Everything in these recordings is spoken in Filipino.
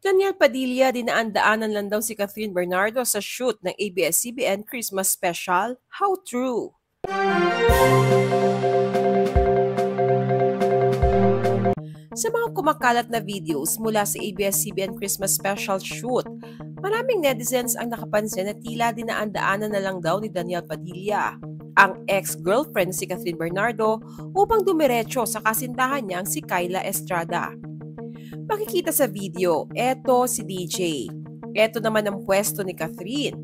Daniel Padilla, dinaan-daanan lang daw si Catherine Bernardo sa shoot ng ABS-CBN Christmas Special. How true? Sa mga kumakalat na videos mula sa ABS-CBN Christmas Special shoot, maraming netizens ang nakapansin na tila dinaan-daanan na lang daw ni Daniel Padilla, ang ex-girlfriend si Catherine Bernardo, upang dumiretso sa kasintahan niyang si Kyla Estrada. Makikita sa video, eto si DJ. Eto naman ang pwesto ni Catherine.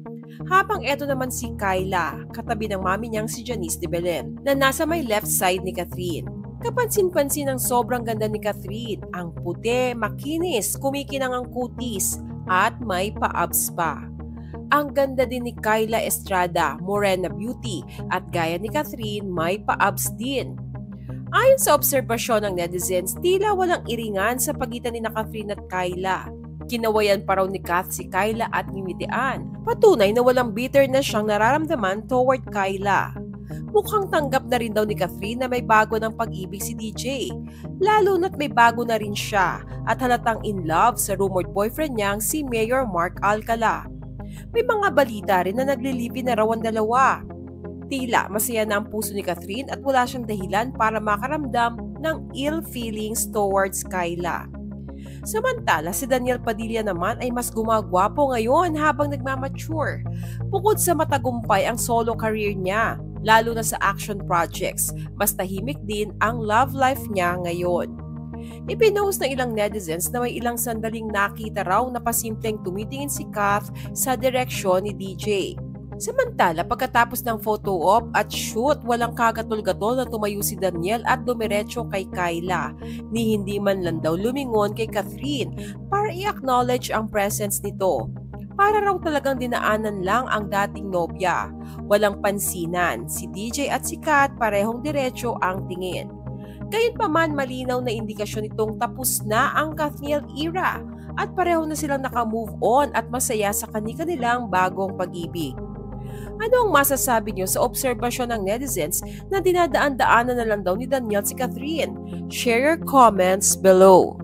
Habang eto naman si Kyla, katabi ng mami niyang si Janice de Belen, na nasa may left side ni Catherine. Kapansin-pansin ang sobrang ganda ni Catherine. Ang puti, makinis, kumikinang ang kutis, at may pa-abs pa. Ang ganda din ni Kyla Estrada, morena beauty, at gaya ni Catherine, may pa-abs din. Ayon sa obserbasyon ng netizens, tila walang iringan sa pagitan ni Catherine at Kyla. Kinawayan pa raw ni Kath si Kyla at ngimitian. Patunay na walang bitterness siyang nararamdaman toward Kyla. Mukhang tanggap na rin daw ni Catherine na may bago ng pag-ibig si DJ. Lalo na't may bago na rin siya at halatang in love sa rumored boyfriend niyang si Mayor Mark Alcala. May mga balita rin na naglilipin na raw ang dalawa. Tila masaya na ang puso ni Catherine at wala siyang dahilan para makaramdam ng ill feelings towards Kyla. Samantala, si Daniel Padilla naman ay mas gumagwapo ngayon habang nagmamature. Bukod sa matagumpay ang solo career niya, lalo na sa action projects, mas tahimik din ang love life niya ngayon. Ipinost ng ilang netizens na may ilang sandaling nakita raw na pasimpleng tumitingin si Kath sa direksyon ni DJ. Samantala, pagkatapos ng photo op at shoot, walang kagatol-gatol na tumayo si Daniel at dumiretso kay Kyla, ni hindi man lang daw lumingon kay Catherine para i-acknowledge ang presence nito. Para raw talagang dinaanan lang ang dating nobya. Walang pansinan, si DJ at si Kat parehong diretso ang tingin. Gayunpaman, malinaw na indikasyon itong tapos na ang Kathniel era at pareho na silang naka-move on at masaya sa kanilang bagong pag-ibig. Ano ang masasabi niyo sa obserbasyon ng netizens na dinadaan-daanan na lang daw ni Daniel si Catherine? Share your comments below.